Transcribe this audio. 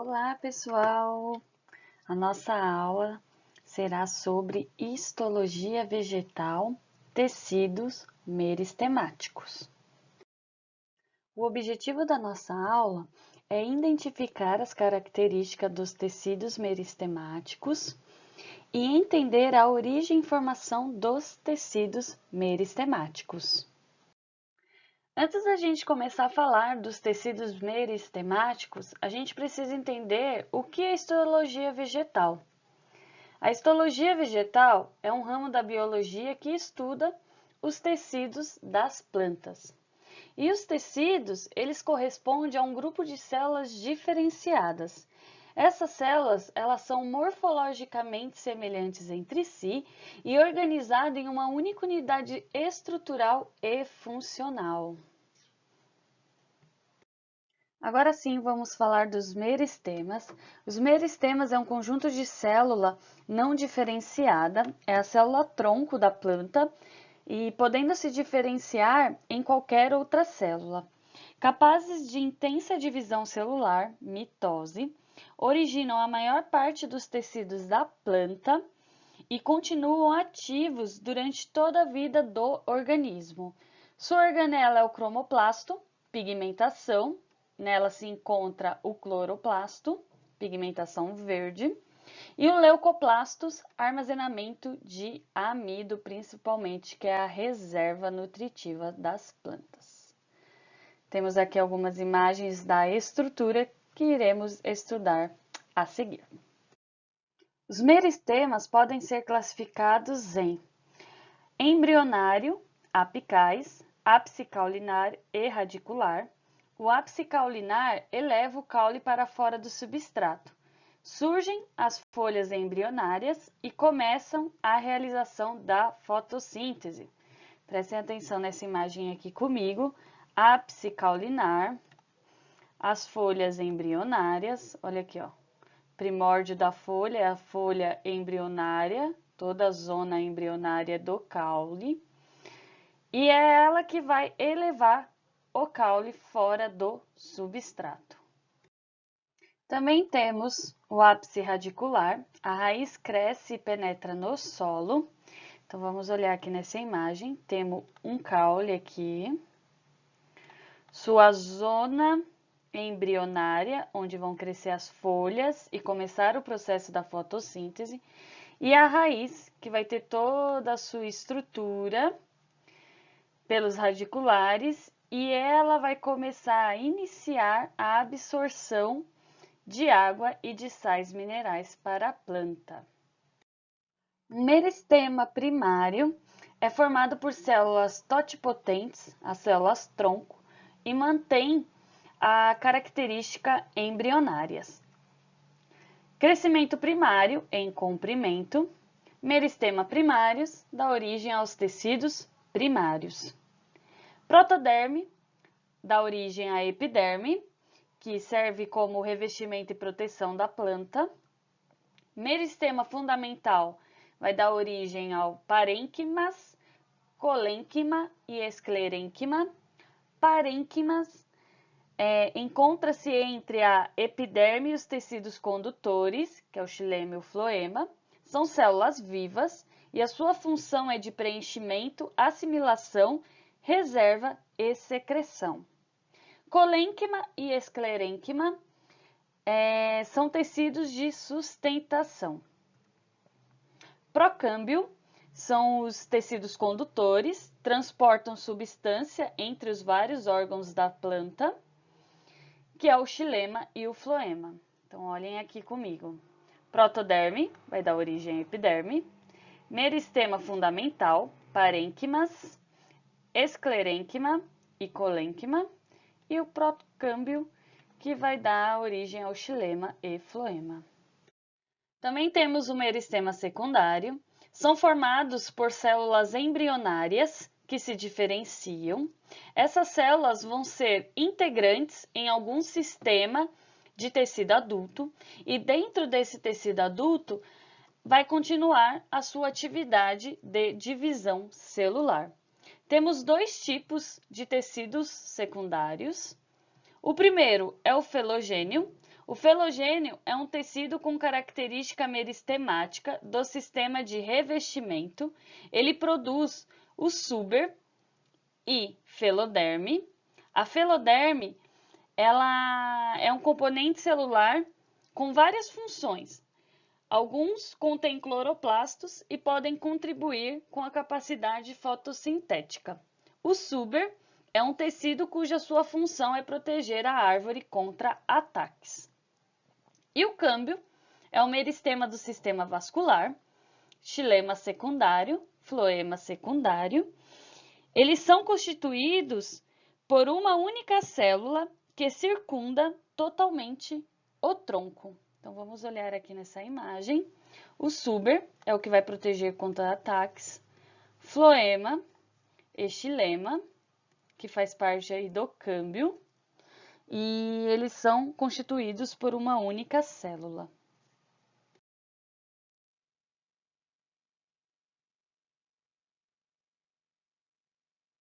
Olá, pessoal! A nossa aula será sobre histologia vegetal, tecidos meristemáticos. O objetivo da nossa aula é identificar as características dos tecidos meristemáticos e entender a origem e formação dos tecidos meristemáticos. Antes da gente começar a falar dos tecidos meristemáticos, a gente precisa entender o que é histologia vegetal. A histologia vegetal é um ramo da biologia que estuda os tecidos das plantas. E os tecidos, eles correspondem a um grupo de células diferenciadas. Essas células, elas são morfologicamente semelhantes entre si e organizadas em uma única unidade estrutural e funcional. Agora sim, vamos falar dos meristemas. Os meristemas é um conjunto de célula não diferenciada, é a célula tronco da planta e podendo se diferenciar em qualquer outra célula. Capazes de intensa divisão celular, mitose, originam a maior parte dos tecidos da planta e continuam ativos durante toda a vida do organismo. Sua organela é o cromoplasto, pigmentação. Nela se encontra o cloroplasto, pigmentação verde, e o leucoplastos, armazenamento de amido, principalmente, que é a reserva nutritiva das plantas. Temos aqui algumas imagens da estrutura que iremos estudar a seguir. Os meristemas podem ser classificados em embrionário, apicais, ápice caulinar e radicular. O ápice caulinar eleva o caule para fora do substrato. Surgem as folhas embrionárias e começam a realização da fotossíntese. Prestem atenção nessa imagem aqui comigo. Ápice caulinar, as folhas embrionárias, olha aqui, ó. Primórdio da folha é a folha embrionária, toda a zona embrionária do caule. E é ela que vai elevar o caule fora do substrato. Também temos o ápice radicular, a raiz cresce e penetra no solo. Então, vamos olhar aqui nessa imagem, temos um caule aqui, sua zona embrionária, onde vão crescer as folhas e começar o processo da fotossíntese, e a raiz, que vai ter toda a sua estrutura pelos radiculares, e ela vai começar a iniciar a absorção de água e de sais minerais para a planta. O meristema primário é formado por células totipotentes, as células tronco, e mantém a característica embrionárias. Crescimento primário em comprimento, meristema primários dá origem aos tecidos primários. Protoderme dá origem à epiderme, que serve como revestimento e proteção da planta. Meristema fundamental vai dar origem ao parênquimas, colênquima e esclerênquima. Parênquimas encontra-se entre a epiderme e os tecidos condutores, que é o xilema e o floema. São células vivas e a sua função é de preenchimento, assimilação, reserva e secreção. Colênquima e esclerênquima são tecidos de sustentação. Procâmbio são os tecidos condutores, transportam substância entre os vários órgãos da planta, que é o xilema e o floema. Então, olhem aqui comigo. Protoderme vai dar origem à epiderme, meristema fundamental, parênquimas, esclerênquima e colênquima, e o procâmbio, que vai dar origem ao xilema e floema. Também temos o meristema secundário, são formados por células embrionárias que se diferenciam. Essas células vão ser integrantes em algum sistema de tecido adulto e dentro desse tecido adulto vai continuar a sua atividade de divisão celular. Temos dois tipos de tecidos secundários. O primeiro é o felogênio. O felogênio é um tecido com característica meristemática do sistema de revestimento. Ele produz o suber e feloderme. A feloderme, ela é um componente celular com várias funções. Alguns contêm cloroplastos e podem contribuir com a capacidade fotossintética. O suber é um tecido cuja sua função é proteger a árvore contra ataques. E o câmbio é um meristema do sistema vascular, xilema secundário, floema secundário. Eles são constituídos por uma única célula que circunda totalmente o tronco. Então, vamos olhar aqui nessa imagem. O suber é o que vai proteger contra ataques. Floema e xilema, que faz parte aí do câmbio. E eles são constituídos por uma única célula.